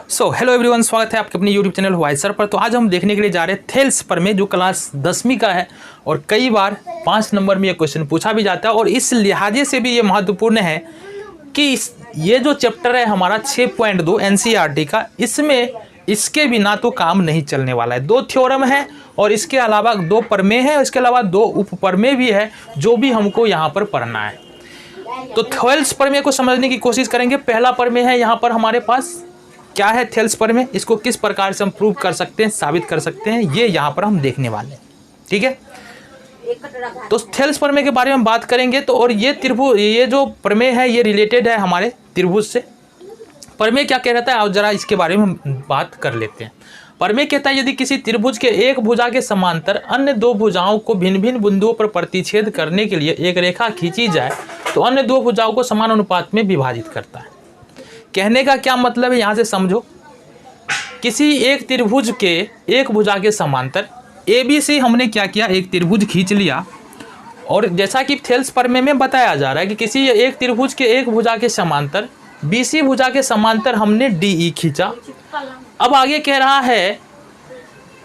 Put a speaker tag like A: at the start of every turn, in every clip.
A: So hello everyone, स्वागत है आपके अपने यूट्यूब चैनल वाइसर पर। तो आज हम देखने के लिए जा रहे हैं थेल्स प्रमेय जो क्लास 10वीं का है और कई बार 5 नंबर में ये क्वेश्चन पूछा भी जाता है। और इस लिहाजे से भी ये महत्वपूर्ण है कि ये जो चैप्टर है हमारा 6.2 एनसीईआरटी का, इसमें इसके बिना तो काम नहीं चलने वाला है। 2 थ्योरम है और इसके अलावा 2 प्रमेय है और इसके अलावा 2 उप प्रमेय भी है जो भी हमको यहाँ पर पढ़ना है। तो थेल्स प्रमेय को समझने की कोशिश करेंगे। पहला प्रमेय है यहाँ पर हमारे पास, क्या है थेल्स प्रमेय, इसको किस प्रकार से हम प्रूव कर सकते हैं, साबित कर सकते हैं, ये यहाँ पर हम देखने वाले हैं। ठीक है, तो थेल्स प्रमेय के बारे में बात करेंगे। तो और ये त्रिभुज, ये जो प्रमेय है ये रिलेटेड है हमारे त्रिभुज से। प्रमेय क्या कह रहा है, और जरा इसके बारे में हम बात कर लेते हैं। प्रमेय कहता है यदि किसी त्रिभुज के एक भुजा के समांतर अन्य 2 भुजाओं को भिन्न भिन्न बिंदुओं पर प्रतिच्छेद करने के लिए एक रेखा खींची जाए तो अन्य 2 भुजाओं को समान अनुपात में विभाजित करता है। कहने का क्या मतलब है, यहाँ से समझो। किसी एक त्रिभुज के एक भुजा के समांतर ABC हमने क्या किया, एक त्रिभुज खींच लिया। और जैसा कि थेल्स प्रमेय में बताया जा रहा है कि किसी एक त्रिभुज के एक भुजा के समांतर BC भुजा के समांतर हमने DE खींचा। अब आगे कह रहा है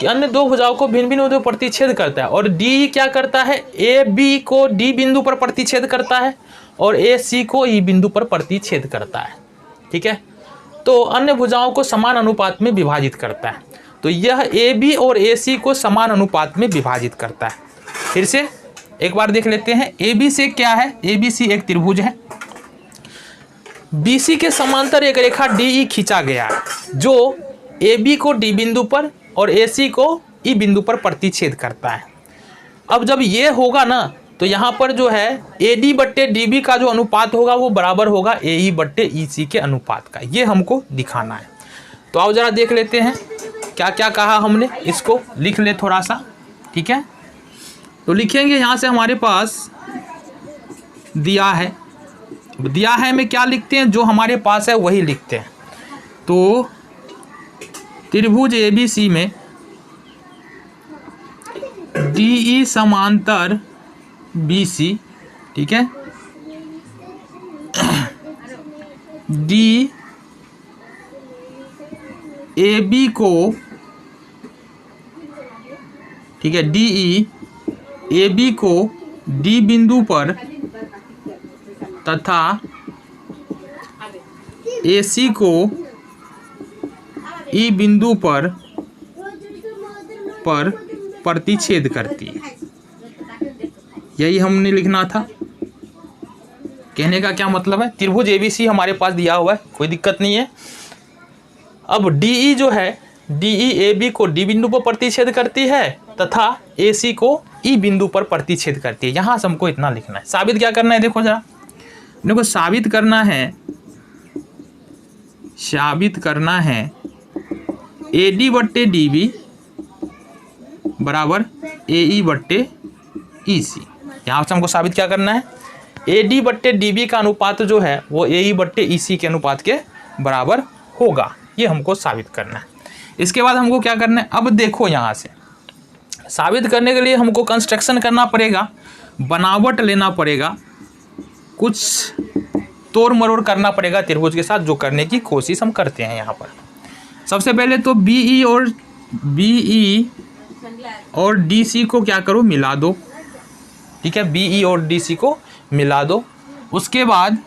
A: कि अन्य 2 भुजाओं को भिन्न भिन्न बिंदु पर प्रतिच्छेद करता है। और DE क्या करता है, AB को D बिंदु पर प्रतिच्छेद करता है और AC को E बिंदु पर प्रतिच्छेद करता है। ठीक है, तो अन्य भुजाओं को समान अनुपात में विभाजित करता है। तो यह AB और AC को समान अनुपात में विभाजित करता है। फिर से एक बार देख लेते हैं। AB से क्या है, ABC एक त्रिभुज है, BC के समांतर एक रेखा DE खींचा गया है जो AB को D बिंदु पर और AC को E बिंदु पर प्रतिच्छेद करता है। अब जब ये होगा ना तो यहाँ पर जो है AD बट्टे DB का जो अनुपात होगा वो बराबर होगा AE बट्टे EC के अनुपात का। ये हमको दिखाना है। तो आओ जरा देख लेते हैं क्या क्या कहा हमने, इसको लिख ले थोड़ा सा। ठीक है, तो लिखेंगे यहाँ से हमारे पास दिया है। दिया है में क्या लिखते हैं, जो हमारे पास है वही लिखते हैं। तो त्रिभुज ABC में DE समांतर BC, ठीक है, D AB को, ठीक है, DE AB को D बिंदु पर तथा AC को E बिंदु पर प्रतिच्छेद करती है। यही हमने लिखना था। कहने का क्या मतलब है, त्रिभुज ABC हमारे पास दिया हुआ है, कोई दिक्कत नहीं है। अब DE जो है, DE AB को D बिंदु पर प्रतिच्छेद करती है तथा AC को E बिंदु पर प्रतिच्छेद करती है। यहाँ से हमको इतना लिखना है। साबित क्या करना है, देखो जरा, देखो साबित करना है AD बट्टे DB बराबर AE बट्टे EC। यहाँ से हमको साबित क्या करना है, AD बट्टे DB का अनुपात जो है वो AE बट्टे EC के अनुपात के बराबर होगा। ये हमको साबित करना है। इसके बाद हमको क्या करना है, अब देखो यहाँ से साबित करने के लिए हमको कंस्ट्रक्शन करना पड़ेगा, बनावट लेना पड़ेगा, कुछ तोड़ मरोड़ करना पड़ेगा त्रिभुज के साथ, जो करने की कोशिश हम करते हैं यहाँ पर। सबसे पहले तो BE और DC को क्या करो, मिला दो। ठीक है, BE और DC को मिला दो। उसके बाद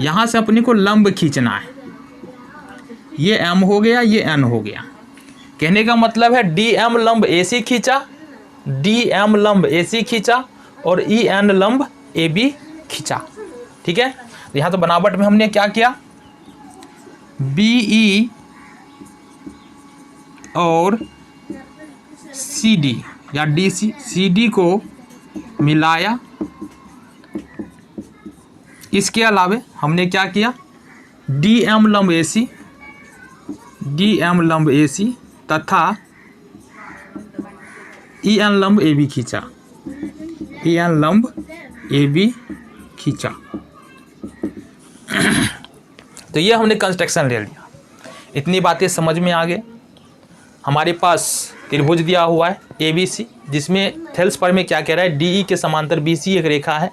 A: यहाँ से अपने को लंब खींचना है। ये M हो गया, ये N हो गया। कहने का मतलब है DM लंब AC खींचा, DM लंब AC खींचा और EN लंब AB खींचा। ठीक है, यहाँ तो बनावट में हमने क्या किया, BE और CD या DC, CD को मिलाया। इसके अलावे हमने क्या किया, DM लंब AC तथा EN लंब AB खींचा, EN लंब AB खींचा। तो ये हमने कंस्ट्रक्शन ले लिया। इतनी बातें समझ में आ गए। हमारे पास त्रिभुज दिया हुआ है ABC, जिसमें थेल्स प्रमेय क्या कह रहा है, DE के समांतर BC एक रेखा है,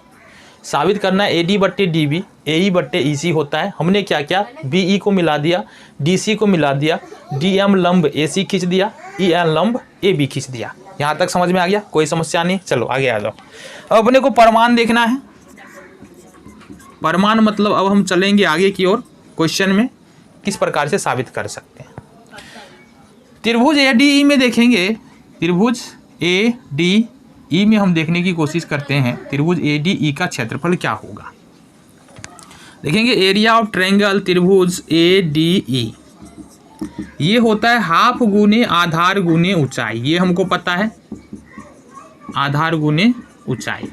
A: साबित करना है AD बट्टे DB AE बट्टे EC होता है। हमने क्या किया, BE को मिला दिया, DC को मिला दिया, DM लंब AC खींच दिया, EN लंब AB खींच दिया। यहाँ तक समझ में आ गया, कोई समस्या नहीं। चलो आगे आ जाओ। अब अपने को प्रमाण देखना है। प्रमाण मतलब अब हम चलेंगे आगे की ओर, क्वेश्चन में किस प्रकार से साबित कर सकते हैं। त्रिभुज ADE में देखेंगे, त्रिभुज ADE में हम देखने की कोशिश करते हैं त्रिभुज ADE का क्षेत्रफल क्या होगा। देखेंगे एरिया ऑफ ट्रायंगल त्रिभुज ADE ये होता है हाफ गुने आधार गुने ऊंचाई। ये हमको पता है, आधार गुने ऊंचाई,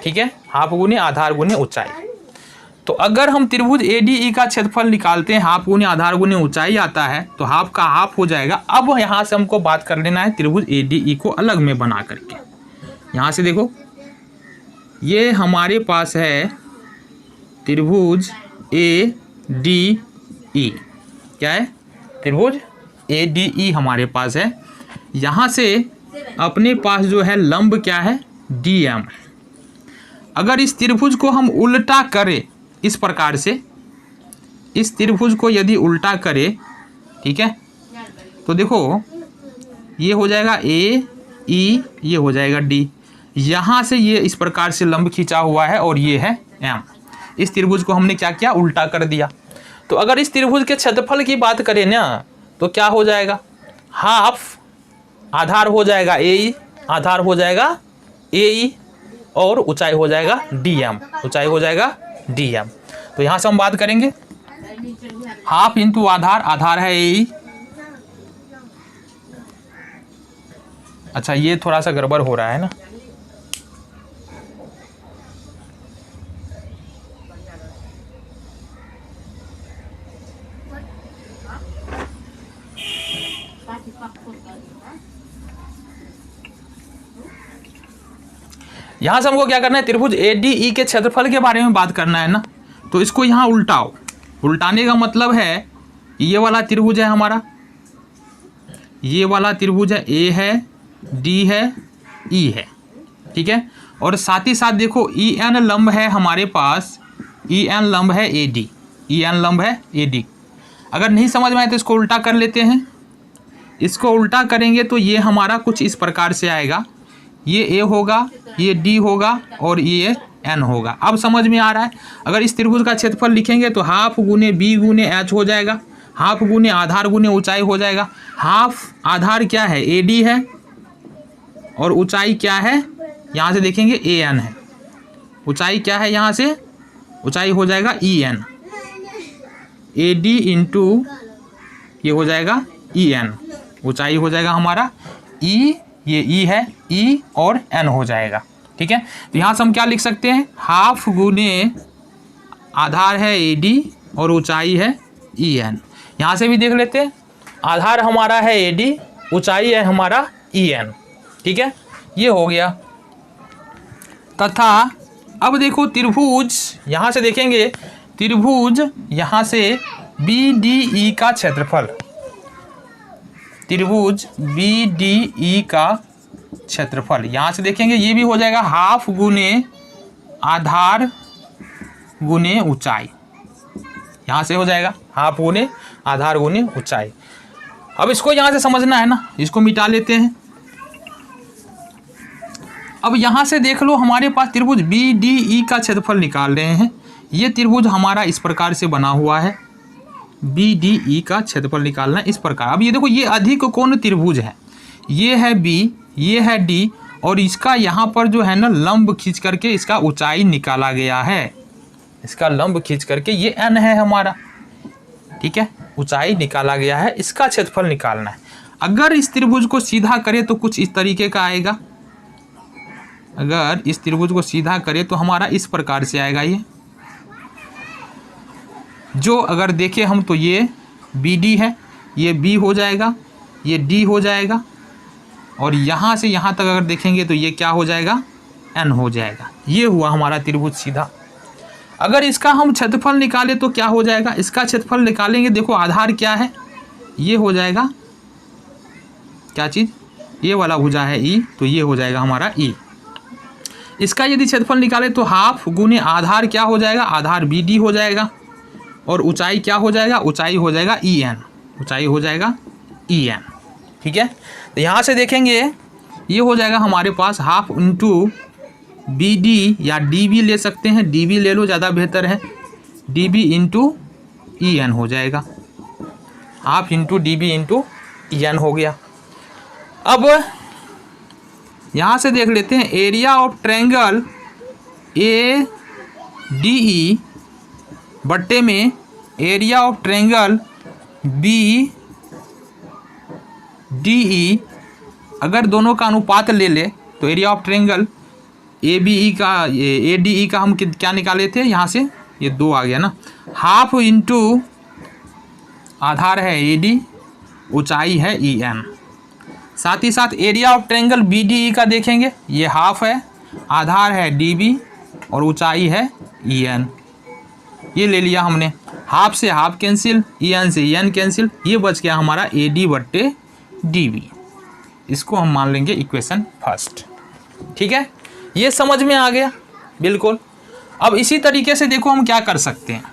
A: ठीक है, हाफ गुने आधार गुने ऊंचाई। तो अगर हम त्रिभुज ADE का क्षेत्रफल निकालते हैं, हाफ गुने आधार गुने ऊंचाई आता है, तो हाफ का हाफ हो जाएगा। अब यहाँ से हमको बात कर लेना है त्रिभुज ADE को अलग में बना करके। यहाँ से देखो, ये हमारे पास है त्रिभुज ADE। क्या है, त्रिभुज ADE हमारे पास है। यहाँ से अपने पास जो है लंब क्या है, DM। अगर इस त्रिभुज को हम उल्टा करें इस प्रकार से, इस त्रिभुज को यदि उल्टा करें, ठीक है, तो देखो ये हो जाएगा AE, ये हो जाएगा D। यहाँ से ये इस प्रकार से लंब खींचा हुआ है और ये है M। इस त्रिभुज को हमने क्या किया, उल्टा कर दिया। तो अगर इस त्रिभुज के क्षेत्रफल की बात करें ना, तो क्या हो जाएगा, हाफ आधार हो जाएगा AE, आधार हो जाएगा AE और ऊंचाई हो जाएगा DM, ऊंचाई हो जाएगा DM। तो यहाँ से हम बात करेंगे हाफ इंटू आधार, आधार है AE। अच्छा ये थोड़ा सा गड़बड़ हो रहा है ना, यहाँ से हमको क्या करना है, त्रिभुज ADE के क्षेत्रफल के बारे में बात करना है ना। तो इसको यहाँ उल्टाओ। उल्टाने का मतलब है ये वाला त्रिभुज है हमारा, ये वाला त्रिभुज है, A है, D है, E है, ठीक है। और साथ ही साथ देखो EN लंब है हमारे पास, EN लंब है AD, EN लंब है AD। अगर नहीं समझ में आए तो इसको उल्टा कर लेते हैं। इसको उल्टा करेंगे तो ये हमारा कुछ इस प्रकार से आएगा, ये A होगा, ये D होगा और ये N होगा। अब समझ में आ रहा है। अगर इस त्रिभुज का क्षेत्रफल लिखेंगे तो हाफ गुने B गुने H हो जाएगा, हाफ गुने आधार गुने ऊंचाई हो जाएगा। हाफ आधार क्या है, AD है, और ऊंचाई क्या है, यहाँ से देखेंगे AN है। ऊंचाई क्या है, यहाँ से ऊंचाई हो जाएगा EN, AD इंटू ये हो जाएगा EN, ऊंचाई हो जाएगा हमारा E, ये E है, E और N हो जाएगा, ठीक है। तो यहाँ से हम क्या लिख सकते हैं, हाफ गुने आधार है AD और ऊंचाई है EN। यहाँ से भी देख लेते हैं, आधार हमारा है AD, ऊंचाई है हमारा EN, ठीक है, ये हो गया। तथा अब देखो त्रिभुज, यहाँ से देखेंगे त्रिभुज यहाँ से BDE का क्षेत्रफल, त्रिभुज BDE का क्षेत्रफल यहाँ से देखेंगे, ये भी हो जाएगा हाफ गुने आधार गुने ऊंचाई। यहाँ से हो जाएगा हाफ गुने आधार गुने ऊंचाई। अब इसको यहाँ से समझना है ना, इसको मिटा लेते हैं। अब यहाँ से देख लो, हमारे पास त्रिभुज BDE का क्षेत्रफल निकाल रहे हैं। ये त्रिभुज हमारा इस प्रकार से बना हुआ है, BDE का क्षेत्रफल निकालना है इस प्रकार। अब ये देखो, ये अधिक कोण त्रिभुज है, ये है B, ये है D, और इसका यहाँ पर जो है ना लंब खींच करके इसका ऊंचाई निकाला गया है, इसका लंब खींच करके ये N है हमारा, ठीक है, ऊंचाई निकाला गया है, इसका क्षेत्रफल निकालना है। अगर इस त्रिभुज को सीधा करें तो कुछ इस तरीके का आएगा। अगर इस त्रिभुज को सीधा करें तो हमारा इस प्रकार से आएगा। ये जो अगर देखें हम तो ये BD है, ये B हो जाएगा, ये D हो जाएगा, और यहाँ से यहाँ तक अगर देखेंगे तो ये क्या हो जाएगा, N हो जाएगा। ये हुआ हमारा त्रिभुज सीधा। अगर इसका हम क्षेत्रफल निकालें तो क्या हो जाएगा, इसका क्षेत्रफल निकालेंगे, देखो आधार क्या है, ये हो जाएगा क्या चीज़, ये वाला भुजा है E, तो ये हो जाएगा हमारा E। इसका यदि क्षेत्रफल निकाले तो हाफ गुने आधार क्या हो जाएगा, आधार BD हो जाएगा, और ऊंचाई क्या हो जाएगा, ऊंचाई हो जाएगा EN, ऊंचाई हो जाएगा EN। ठीक है, तो यहाँ से देखेंगे ये हो जाएगा हमारे पास हाफ इंटू BD या DB ले सकते हैं, DB ले लो ज़्यादा बेहतर है, DB इंटू EN हो जाएगा, half into DB into EN हो गया। अब यहाँ से देख लेते हैं एरिया ऑफ ट्रायंगल ADE बट्टे में एरिया ऑफ ट्रायंगल BDE, अगर दोनों का अनुपात ले ले तो एरिया ऑफ ट्रायंगल ADE का हम क्या निकाले थे, यहाँ से ये 2 आ गया ना, हाफ इंटू आधार है AD, ऊंचाई है EN। साथ ही साथ एरिया ऑफ ट्रायंगल BDE का देखेंगे, ये हाफ है, आधार है DB और ऊंचाई है EN। ये ले लिया हमने, हाफ से हाफ कैंसिल, EN से EN कैंसिल, ये बच गया हमारा AD बट्टे DB। इसको हम मान लेंगे इक्वेशन फर्स्ट। ठीक है, ये समझ में आ गया बिल्कुल। अब इसी तरीके से देखो हम क्या कर सकते हैं,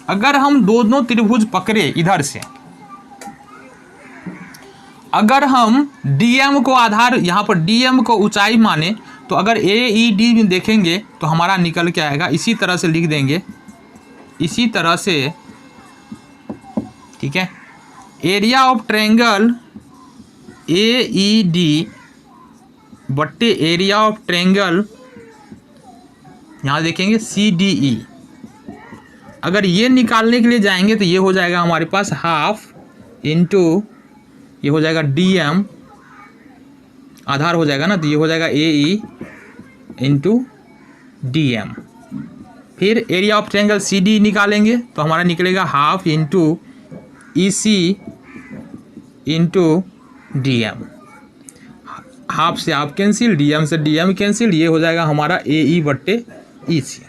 A: अगर हम दोनों त्रिभुज पकड़े इधर से, अगर हम DM को आधार, यहाँ पर DM को ऊंचाई माने, तो अगर AED में देखेंगे तो हमारा निकल के आएगा, इसी तरह से लिख देंगे, इसी तरह से। ठीक है, एरिया ऑफ ट्रायंगल AED बट्टे एरिया ऑफ ट्रायंगल, यहाँ देखेंगे CDE, अगर ये निकालने के लिए जाएंगे तो ये हो जाएगा हमारे पास हाफ इंटू, ये हो जाएगा DM, आधार हो जाएगा ना, तो ये हो जाएगा AE इंटू DM। फिर एरिया ऑफ ट्रायंगल CD निकालेंगे तो हमारा निकलेगा half into EC into DM, half से हाफ कैंसिल, DM से DM कैंसिल, ये हो जाएगा हमारा AE बट्टे EC।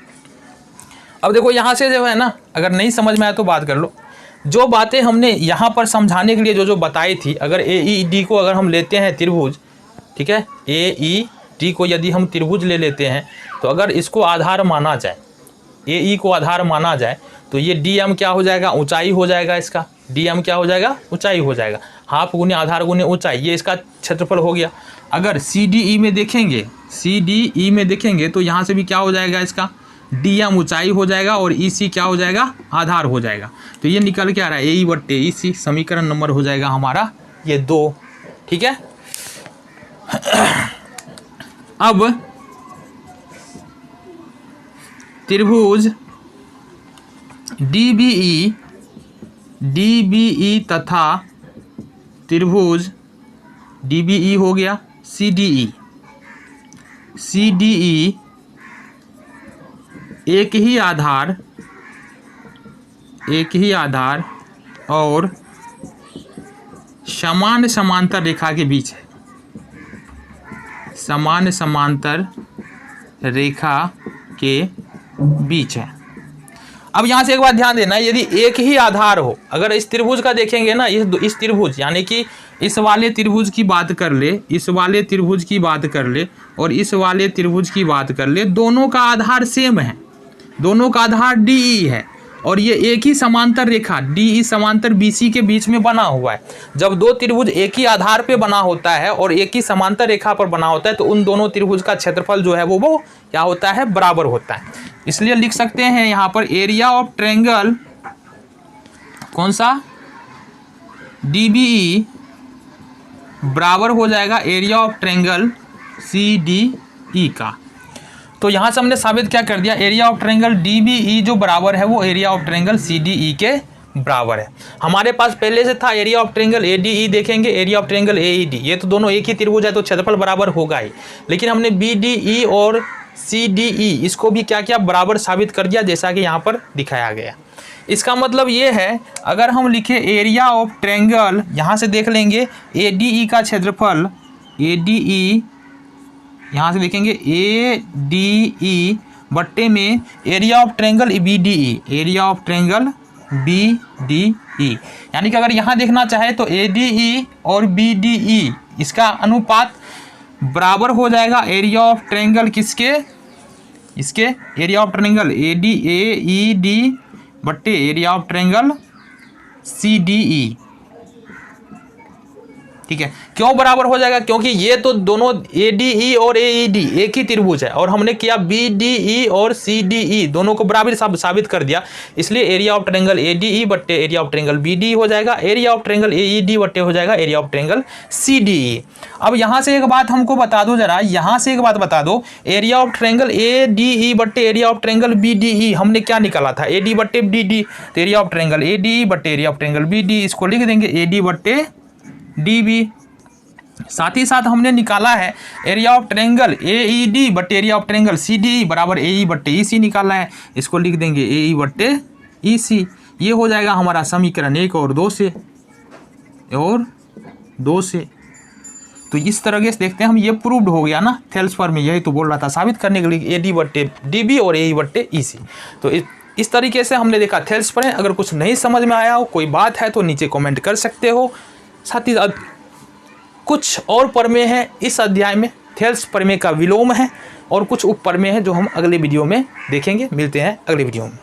A: अब देखो यहाँ से जो है ना, अगर नहीं समझ में आया तो बात कर लो, जो बातें हमने यहाँ पर समझाने के लिए जो बताई थी, अगर AED को अगर हम लेते हैं त्रिभुज, ठीक है, AED को यदि हम त्रिभुज ले लेते हैं, तो अगर इसको आधार माना जाए, AE को आधार माना जाए, तो ये DM क्या हो जाएगा, ऊंचाई हो जाएगा, इसका DM क्या हो जाएगा, ऊंचाई हो जाएगा, हाफ गुने आधार गुने ऊंचाई, ये इसका क्षेत्रफल हो गया। अगर CDE में देखेंगे, CDE में देखेंगे तो यहाँ से भी क्या हो जाएगा, इसका DM ऊंचाई हो जाएगा और EC क्या हो जाएगा, आधार हो जाएगा। तो ये निकल के आ रहा है AE बट्टे EC, समीकरण नंबर हो जाएगा हमारा ये 2। ठीक है, अब त्रिभुज DBE तथा त्रिभुज DBE हो गया CDE एक ही आधार और समान समांतर रेखा के बीच है, समान समांतर रेखा के बीच है। अब यहाँ से एक बात ध्यान देना, यदि एक ही आधार हो, अगर इस त्रिभुज का देखेंगे ना, इस त्रिभुज यानी कि इस वाले त्रिभुज की बात कर ले, इस वाले त्रिभुज की बात कर ले और इस वाले त्रिभुज की बात कर ले, दोनों का आधार सेम है, दोनों का आधार DE है और ये एक ही समांतर रेखा DE समांतर BC के बीच में बना हुआ है। जब दो त्रिभुज एक ही आधार पे बना होता है और एक ही समांतर रेखा पर बना होता है, तो उन दोनों त्रिभुज का क्षेत्रफल जो है वो क्या होता है, बराबर होता है। इसलिए लिख सकते हैं यहाँ पर एरिया ऑफ ट्रायंगल, कौन सा, DBE बराबर हो जाएगा एरिया ऑफ ट्रायंगल CDE का। तो यहाँ से हमने साबित क्या कर दिया, एरिया ऑफ ट्रायंगल DBE जो बराबर है वो एरिया ऑफ ट्रायंगल CDE के बराबर है। हमारे पास पहले से था एरिया ऑफ ट्रायंगल ADE, देखेंगे एरिया ऑफ ट्रायंगल AED, ये तो दोनों एक ही त्रिभुज है तो क्षेत्रफल बराबर होगा ही। लेकिन हमने BDE और CDE इसको भी क्या क्या बराबर साबित कर दिया, जैसा कि यहाँ पर दिखाया गया। इसका मतलब ये है, अगर हम लिखे एरिया ऑफ ट्रायंगल, यहाँ से देख लेंगे ADE का क्षेत्रफल, ADE यहाँ से देखेंगे ADE बट्टे में area of triangle BDE, area of triangle BDE, यानी कि अगर यहाँ देखना चाहे तो ADE और BDE इसका अनुपात बराबर हो जाएगा एरिया ऑफ ट्रायंगल किसके, इसके एरिया ऑफ ट्रायंगल AED बट्टे एरिया ऑफ ट्रायंगल CDE। ठीक है, क्यों बराबर हो जाएगा, क्योंकि ये तो दोनों ADE और AED एक ही त्रिभुज है और हमने किया BDE और CDE दोनों को बराबर साबित कर दिया, इसलिए एरिया ऑफ ट्रायंगल ADE बट्टे एरिया ऑफ ट्रायंगल BDE हो जाएगा, एरिया ऑफ ट्रायंगल AED बट्टे हो जाएगा एरिया ऑफ ट्रायंगल CDE। अब यहाँ से एक बात हमको बता दो जरा, यहाँ से एक बात बता दो, एरिया ऑफ ट्रायंगल ADE बट्टे एरिया ऑफ ट्रायंगल BDE हमने क्या निकाला था, AD बट्टे BD, तो एरिया ऑफ ट्रायंगल ADE बट्टे एरिया ऑफ ट्रायंगल BD, इसको लिख देंगे AD बट्टे DB। साथ ही साथ हमने निकाला है एरिया ऑफ ट्रायंगल AED बट्टे एरिया ऑफ ट्रायंगल CDE बराबर AE बट्टे EC निकाला है, इसको लिख देंगे AE बट्टे EC। ये हो जाएगा हमारा समीकरण 1 और 2 से। तो इस तरह से देखते हैं हम, ये प्रूव्ड हो गया ना थेल्स पर में, यही तो बोल रहा था साबित करने के लिए AD बट्टे DB और AE बट्टे EC। तो इस तरीके से हमने देखा थेल्स पर है। अगर कुछ नहीं समझ में आया हो, कोई बात है तो नीचे कमेंट कर सकते हो। साथ ही साथ कुछ और प्रमेय है इस अध्याय में, थेल्स प्रमेय का विलोम है और कुछ उप प्रमेय है जो हम अगले वीडियो में देखेंगे। मिलते हैं अगले वीडियो में।